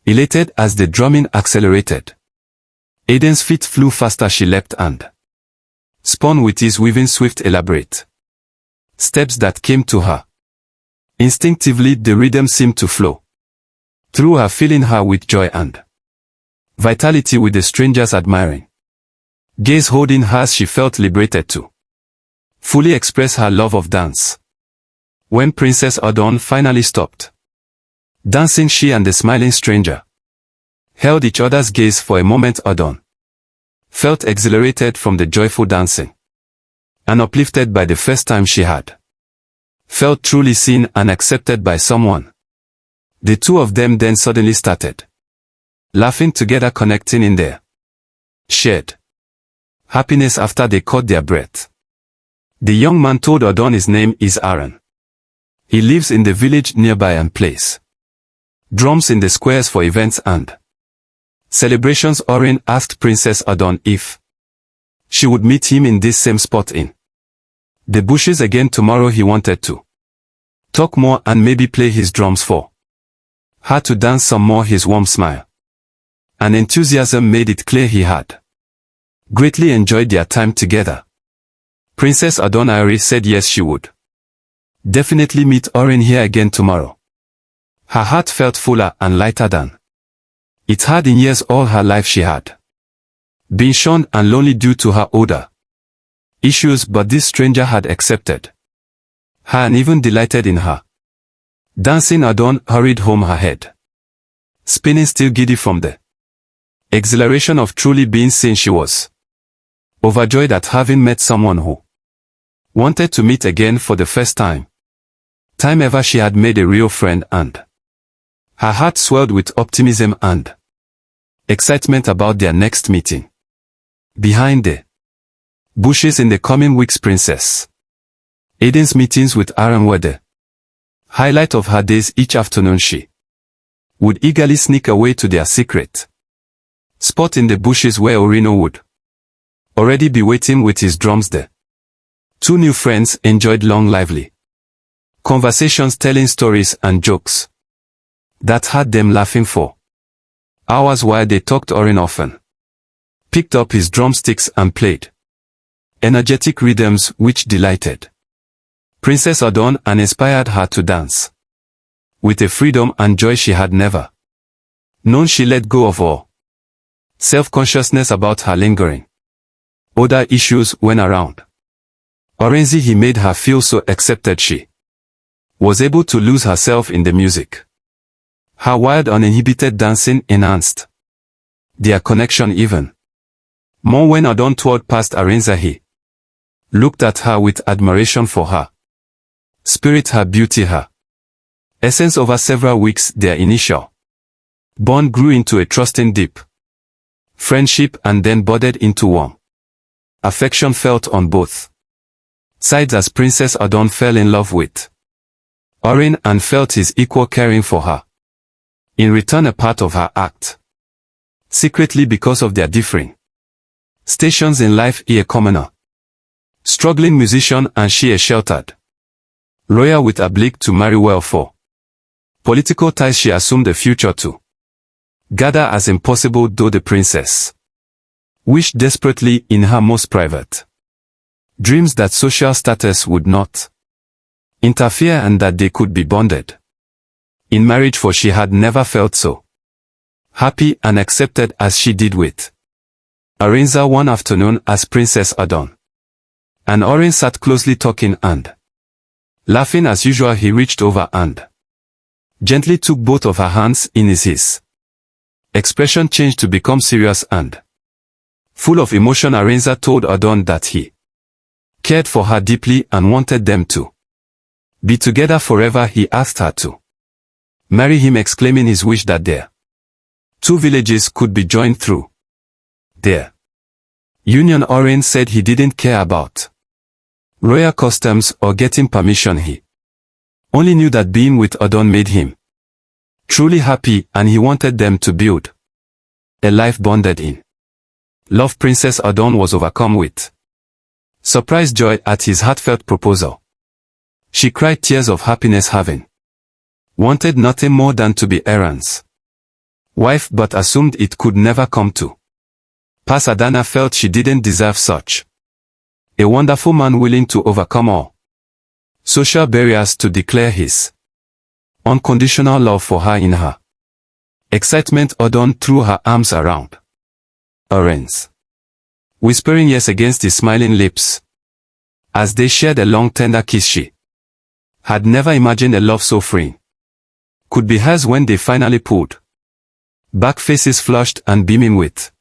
elated as the drumming accelerated. Adanne's feet flew faster, she leapt and spun with ease, weaving swift, elaborate steps that came to her. Instinctively the rhythm seemed to flow through her, filling her with joy and vitality, with the stranger's admiring gaze holding hers. She felt liberated to fully express her love of dance. When Princess Odor finally stopped dancing, she and the smiling stranger held each other's gaze for a moment. Odor felt exhilarated from the joyful dancing and uplifted by the first time she had felt truly seen and accepted by someone. The two of them then suddenly started laughing together, connecting in their shared happiness after they caught their breath. The young man told Odor his name is Adanne. He lives in the village nearby and plays drums in the squares for events and celebrations. Odor asked Princess Odor if she would meet him in this same spot in the bushes again tomorrow. He wanted to talk more and maybe play his drums for her to dance some more. His warm smile and enthusiasm made it clear he had greatly enjoyed their time together. Princess Odor said yes, she would definitely meet Odor here again tomorrow. Her heart felt fuller and lighter than it had in years. All her life she had been shunned and lonely due to her odor issues, but this stranger had accepted her and even delighted in her dancing. Odor hurried home, her head spinning, still giddy from the exhilaration of truly being seen. She was overjoyed at having met someone who wanted to meet again for the first time ever. She had made a real friend, and her heart swelled with optimism and excitement about their next meeting behind the bushes in the coming weeks. Princess Adanne's meetings with Adanne were the highlight of her days. Each afternoon she would eagerly sneak away to their secret spot in the bushes where Odor would already be waiting with his drums. The two new friends enjoyed long, lively conversations, telling stories and jokes that had them laughing for hours while they talked. Odor often picked up his drumsticks and played energetic rhythms which delighted Princess Odor and inspired her to dance with a freedom and joy she had never known. She let go of all self-consciousness about her lingering odor issues when around Odor. He made her feel so accepted. She was able to lose herself in the music. Her wild, uninhibited dancing enhanced their connection even more. When Odor toured past Odor, he looked at her with admiration for her spirit, her beauty, her essence. Over several weeks, their initial bond grew into a trusting, deep friendship and then budded into warm affection felt on both sides as Princess Odor fell in love with Odor and felt his equal caring for her. In return, a part of her act secretly because of their differing stations in life. He a commoner, struggling musician, and she a sheltered royal with a blick to marry well for political ties. She assumed the future to gather as impossible, though the princess wished desperately in her most private dreams that social status would not interfere and that they could be bonded in marriage, for she had never felt so happy and accepted as she did with Odor. One afternoon, as Princess Odor and Odor sat closely talking and laughing as usual, he reached over and gently took both of her hands in his. Expression changed to become serious and full of emotion. Odor told Odor that he cared for her deeply and wanted them to be together forever. He asked her to marry him, exclaiming his wish that their two villages could be joined through their union. Odor said he didn't care about royal customs or getting permission. He only knew that being with Odor made him truly happy, and he wanted them to build a life bonded in love. Princess Odor was overcome with surprised joy at his heartfelt proposal. She cried tears of happiness, having wanted nothing more than to be Odor's wife but assumed it could never come to pass. Adanne felt she didn't deserve such a wonderful man willing to overcome all social barriers to declare his unconditional love for her. In her excitement, Odor threw her arms around Oren's, whispering yes against his smiling lips. As they shared a long tender kiss, she had never imagined a love so freeing could be hers. When they finally pulled back, faces flushed and beaming with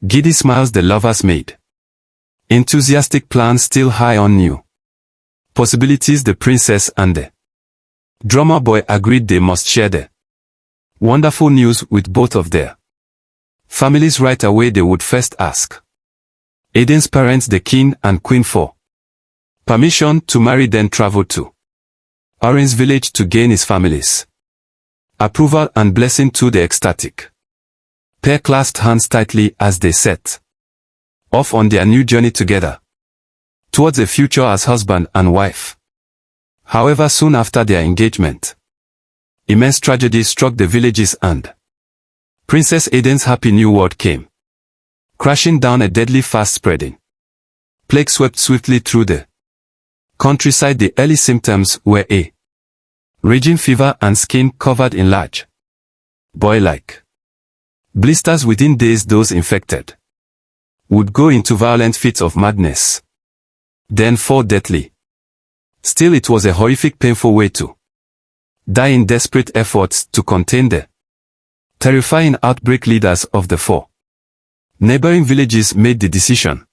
giddy smiles, the lovers made enthusiastic plans still high on new possibilities. The princess and the drummer boy agreed they must share the wonderful news with both of their families right away. They would first ask Adanne's parents, the king and queen, for permission to marry, then travel to Oren's village to gain his family's approval and blessing. To the ecstatic pair clasped hands tightly as they set off on their new journey together towards a future as husband and wife. However, soon after their engagement, immense tragedy struck the villages and Princess Adanne's happy new world came crashing down. A deadly fast-spreading plague swept swiftly through the countryside. The early symptoms were a raging fever and skin covered in large boil-like blisters. Within days, those infected would go into violent fits of madness, then fall deathly. Still, it was a horrific, painful way to die. In desperate efforts to contain the terrifying outbreak, leaders of the 4 neighboring villages made the decision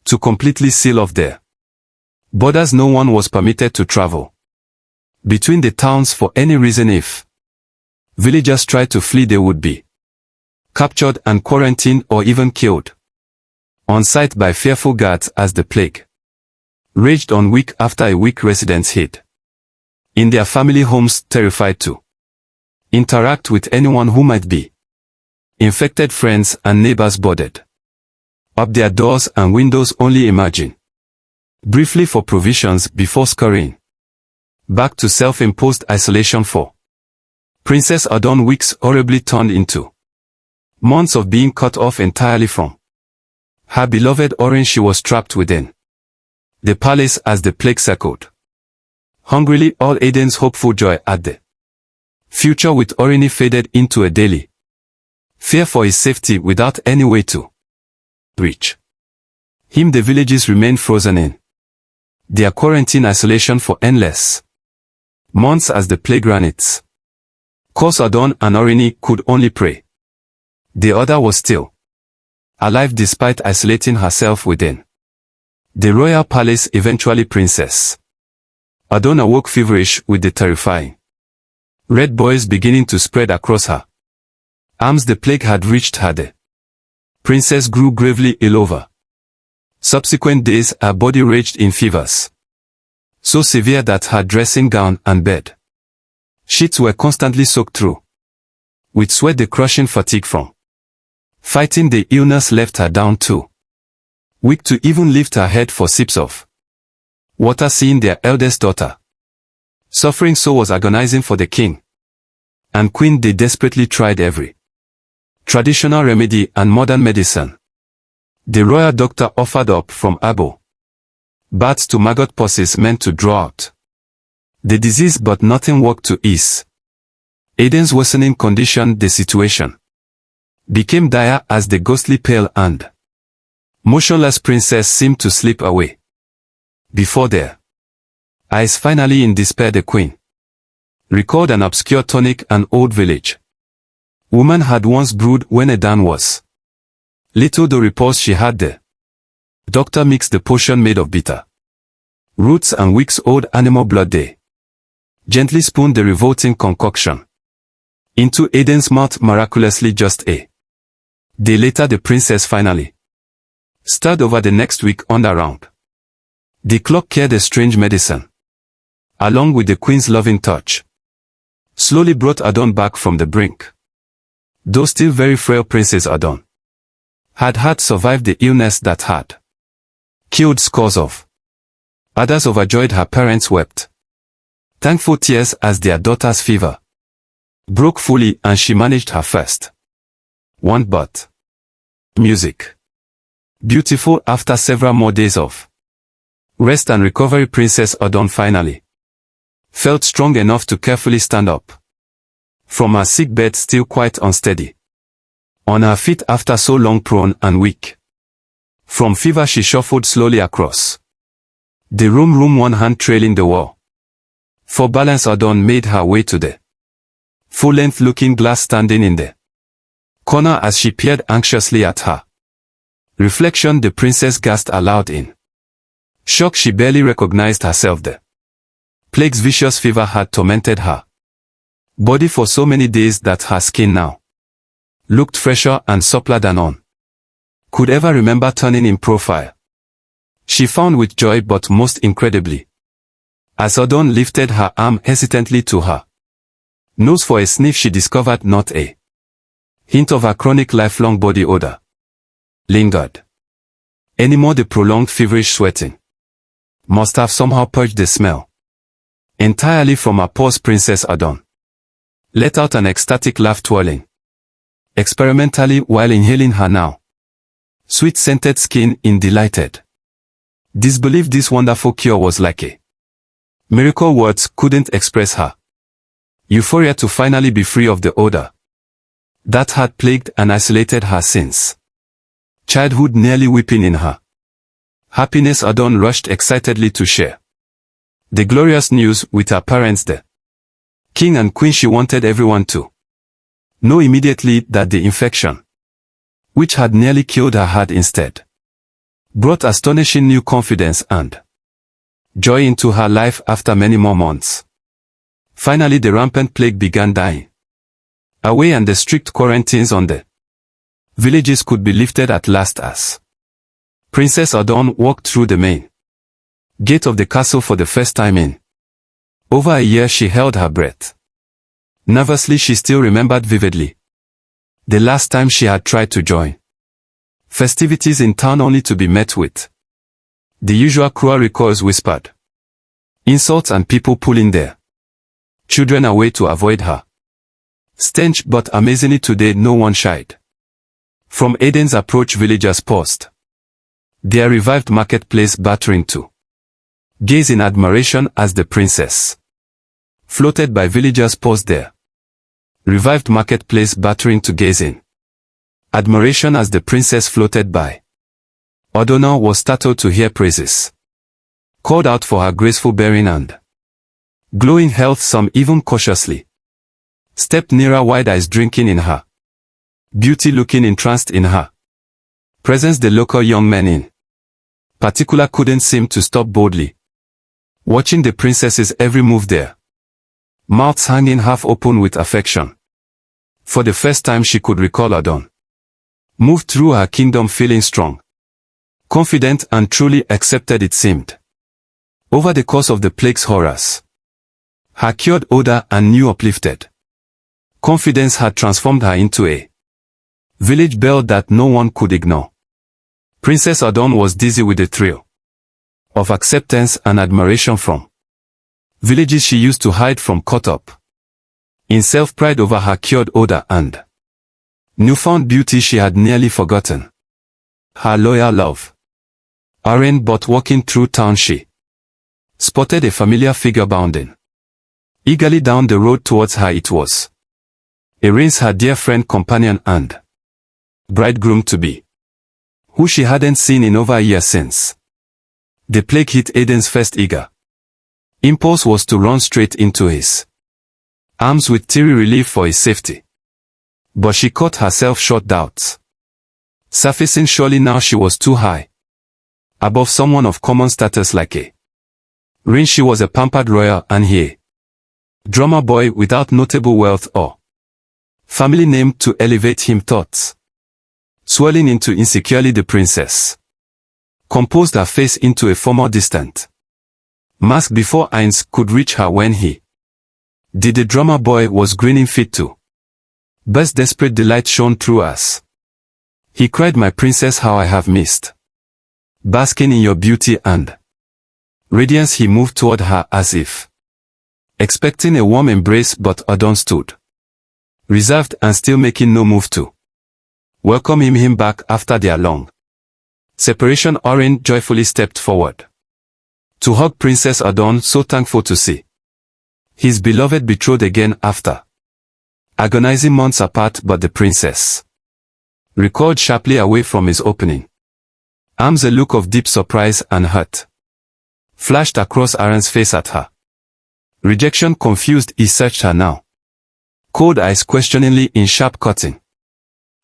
to completely seal off their borders. No one was permitted to travel between the towns for any reason. If villagers tried to flee, they would be captured and quarantined or even killed on sight by fearful guards. As the plague raged on week after a week, residents hid in their family homes, terrified to interact with anyone who might be infected. Friends and neighbors boarded up their doors and windows, only emerging briefly for provisions before scurrying back to self-imposed isolation. For Princess Adanne, weeks horribly turned into months of being cut off entirely from her beloved Oren. She was trapped within the palace as the plague circled hungrily. All Adanne's hopeful joy at the future with Oren faded into a daily fear for his safety. Without any way to reach him, the villages remained frozen in their quarantine isolation for endless months as the plague ran its course. Adanne and Oren could only pray the other was still alive despite isolating herself within the royal palace. Eventually, Princess Adanne awoke feverish with the terrifying red boils beginning to spread across her arms. The plague had reached her. The princess grew gravely ill. Over subsequent days, her body raged in fevers so severe that her dressing gown and bed sheets were constantly soaked through with sweat. The crushing fatigue from fighting the illness left her down too weak to even lift her head for sips of water. Seeing their eldest daughter suffering so was agonizing for the king and queen. They desperately tried every traditional remedy and modern medicine the royal doctor offered up, from abo baths to maggot pulses meant to draw out the disease, but nothing worked to ease Adanne's worsening condition. The situation became dire as the ghostly, pale and motionless princess seemed to slip away before their eyes. Finally, in despair, the queen recalled an obscure tonic an old village woman had once brewed when Adanne was little. The reports she had the doctor mixed the potion made of bitter roots and weeks-old animal blood. They gently spooned the revolting concoction into Adanne's mouth. Miraculously, just a day later, the princess finally stirred. Over the next week, on around the clock, cared the strange medicine, along with the queen's loving touch, slowly brought Adanne back from the brink. Though still very frail, Princess Adanne had survived the illness that had killed scores of others. Overjoyed, her parents wept thankful tears as their daughter's fever broke fully and she managed her first one but music. Beautiful after several more days of rest and recovery, Princess Adanne finally felt strong enough to carefully stand up from her sick bed, still quite unsteady on her feet after so long prone and weak from fever. She shuffled slowly across the room, one hand trailing the wall. For balance, Adanne made her way to the full-length looking glass standing in the corner. As she peered anxiously at her reflection, the princess gasped aloud in shock. She barely recognized herself. The plague's vicious fever had tormented her body for so many days that her skin now looked fresher and suppler than on could ever remember turning in profile. She found with joy, but most incredibly, as Adanne lifted her arm hesitantly to her nose for a sniff, she discovered not a hint of her chronic lifelong body odor lingered anymore. The prolonged feverish sweating must have somehow purged the smell entirely from her pores. Princess Adanne let out an ecstatic laugh, twirling experimentally while inhaling her now sweet-scented skin in delighted disbelief. This wonderful cure was like a miracle. Words couldn't express her euphoria to finally be free of the odor that had plagued and isolated her since childhood. Nearly weeping in her happiness, Adanne rushed excitedly to share the glorious news with her parents, the king and queen. She wanted everyone to know immediately that the infection, which had nearly killed her, had instead brought astonishing new confidence and joy into her life. After many more months, finally the rampant plague began dying away, and the strict quarantines on the villages could be lifted at last. As Princess Adanne walked through the main gate of the castle for the first time in over a year, she held her breath nervously. She still remembered vividly the last time she had tried to join festivities in town, only to be met with the usual cruel recoils, whispered insults, and people pulling their children away to avoid her stench. But amazingly, today no one shied from Adanne's approach. Villagers paused their revived marketplace, battering to gaze in admiration as the princess floated by. Villagers paused their revived marketplace, battering to gaze in admiration as the princess floated by. Ordor was startled to hear praises called out for her graceful bearing and glowing health. Some even cautiously stepped nearer, wide eyes drinking in her beauty, looking entranced in her presence. The local young men in particular couldn't seem to stop boldly watching the princess's every move, their mouths hanging half open with affection. For the first time she could recall, Adanne moved through her kingdom feeling strong, confident, and truly accepted. It seemed over the course of the plague's horrors, her cured odor and new uplifted confidence had transformed her into a village belle that no one could ignore. Princess Adanne was dizzy with the thrill of acceptance and admiration from villages she used to hide from, caught up in self-pride over her cured odor and newfound beauty. She had nearly forgotten her loyal love. Adanne, but walking through town she spotted a familiar figure bounding eagerly down the road towards her. It was Adanne, her dear friend, companion, and bridegroom-to-be, who she hadn't seen in over a year since the plague hit. Adanne's first eager impulse was to run straight into his arms with teary relief for his safety. But she caught herself short, doubts surfacing. Surely now she was too high above someone of common status like Adanne. She was a pampered royal, and he a drummer boy without notable wealth or family name to elevate him. Thoughts swirling into insecurely, the princess composed her face into a formal, distant mask before eyes could reach her. When he did, the drummer boy was grinning fit to burst. Desperate delight shone through us. He cried, "My princess, how I have missed basking in your beauty and radiance." He moved toward her as if expecting a warm embrace, but Adanne stood reserved and still making no move to welcome him back after their long separation. Orin joyfully stepped forward to hug Princess Adanne, so thankful to see his beloved betrothed again after agonizing months apart. But the princess recoiled sharply away from his opening arms. A look of deep surprise and hurt flashed across Aaron's face at her rejection. Confused, he searched her now, cold eyes questioningly in sharp cutting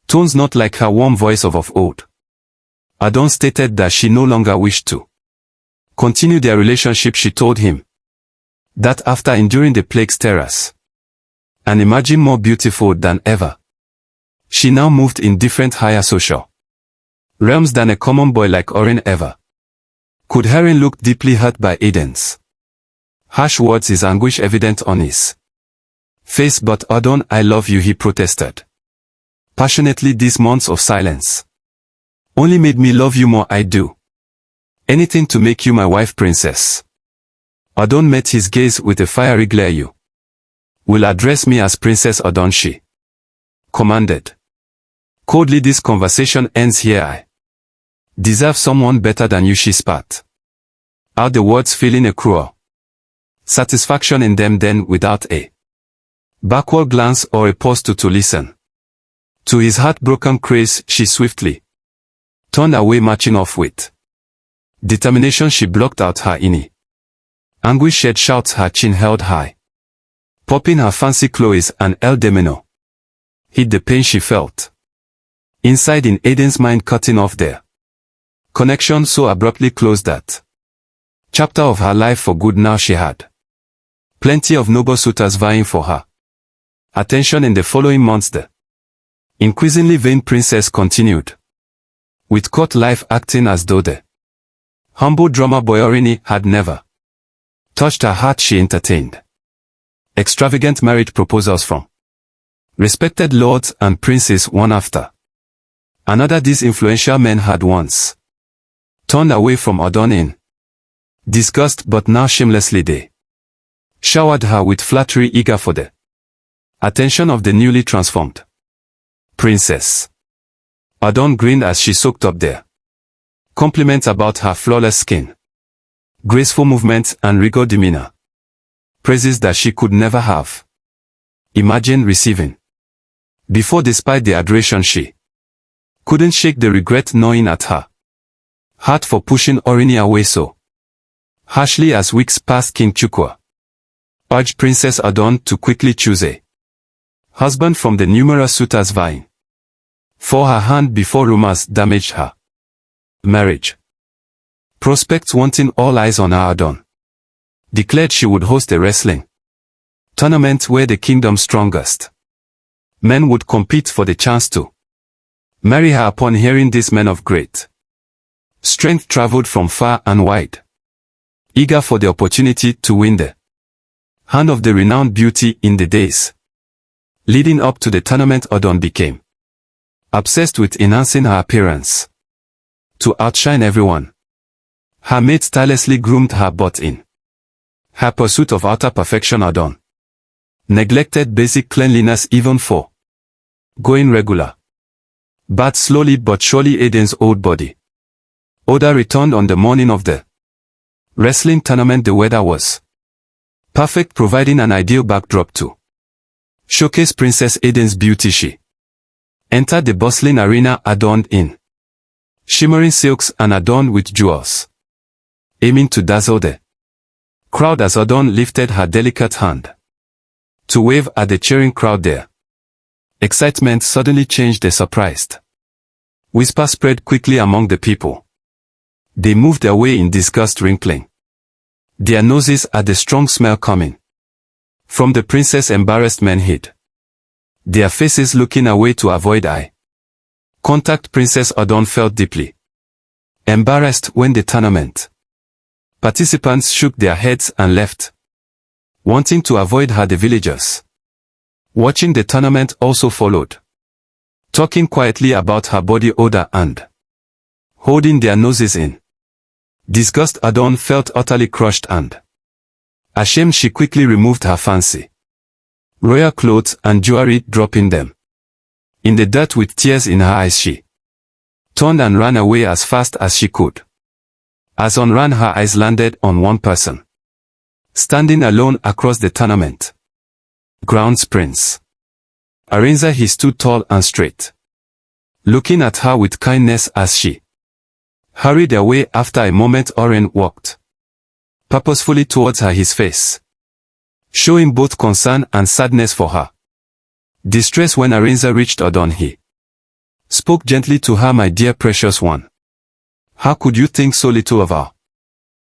tones, not like her warm voice of old. Adanne stated that she no longer wished to continue their relationship. She told him that after enduring the plague's terrors and emerging more beautiful than ever, she now moved in different higher social realms than a common boy like Orin ever could. Aaron looked deeply hurt by Adanne's harsh words, his anguish evident on his face. But Adanne, I love you, he protested passionately. These months of silence only made me love you more. I do anything to make you my wife, princess. Adanne met his gaze with a fiery glare. You will address me as Princess Adanne, she commanded coldly. This conversation ends here. I deserve someone better than you, she spat out the words, feeling a cruel satisfaction in them. Then, without a backward glance or a pause to listen to his heartbroken cries, she swiftly turned away, marching off with determination. She blocked out her inner anguish, shed shouts, her chin held high, popping her fancy clothes, and El Demino hid the pain she felt inside in Adanne's mind, cutting off their connection so abruptly closed that chapter of her life for good. Now she had plenty of noble suitors vying for her attention. In the following months, the increasingly vain princess continued with court life, acting as though the humble drummer boy Orini had never touched her heart. She entertained extravagant marriage proposals from respected lords and princes, one after another. These influential men had once turned away from Adanne in disgust, but now shamelessly they showered her with flattery, eager for the attention of the newly transformed princess. Adanne grinned as she soaked up their compliments about her flawless skin, graceful movements, and regal demeanor, praises that she could never have imagined receiving before. Despite the adoration, she couldn't shake the regret gnawing at her heart for pushing Orini away so harshly. As weeks passed, King Chukwu urged Princess Adanne to quickly choose a husband from the numerous suitors vying for her hand before rumors damaged her marriage prospects. Wanting all eyes on her, Adanne declared she would host a wrestling tournament where the kingdom's strongest men would compete for the chance to marry her. Upon hearing this, men of great strength traveled from far and wide, eager for the opportunity to win the hand of the renowned beauty. In the days leading up to the tournament, Adanne became obsessed with enhancing her appearance to outshine everyone. Her mates tirelessly groomed her, but in her pursuit of outer perfection, Adanne neglected basic cleanliness even for going regular baths. Slowly but surely, Adanne's old body odor returned on the morning of the wrestling tournament. The weather was perfect, providing an ideal backdrop to showcase Princess Adanne's beauty. She entered the bustling arena, adorned in shimmering silks and adorned with jewels, aiming to dazzle the crowd. As Adanne lifted her delicate hand to wave at the cheering crowd, their excitement suddenly changed. A surprised whisper spread quickly among the people. They moved away in disgust, wrinkling their noses at the strong smell coming from the princess. Embarrassed men hid their faces, looking away to avoid eye contact. Princess Adanne felt deeply embarrassed when the tournament participants shook their heads and left, wanting to avoid her. The villagers watching the tournament also followed, talking quietly about her body odor and holding their noses in disgust. Adanne felt utterly crushed and ashamed. She quickly removed her fancy royal clothes and jewelry dropping them. In the dirt with tears in her eyes she turned and ran away as fast as she could. As on ran her eyes landed on one person. Standing alone across the tournament grounds Prince Arinza. He stood tall and straight, looking at her with kindness as she hurried away. After a moment Oren walked purposefully towards her, his face showing both concern and sadness for her distress. When Arinza reached Odor, he spoke gently to her. My dear precious one, how could you think so little of our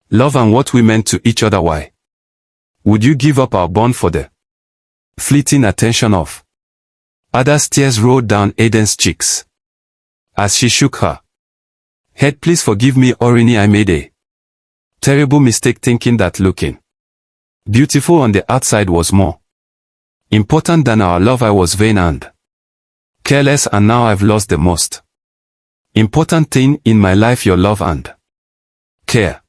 love and what we meant to each other? Why would you give up our bond for the fleeting attention of others? Tears rolled down Adanne's cheeks as she shook her head. Please forgive me, Orini. I made a terrible mistake thinking that looking beautiful on the outside was more important than our love. I was vain and careless, and now I've lost the most important thing in my life, your love and care.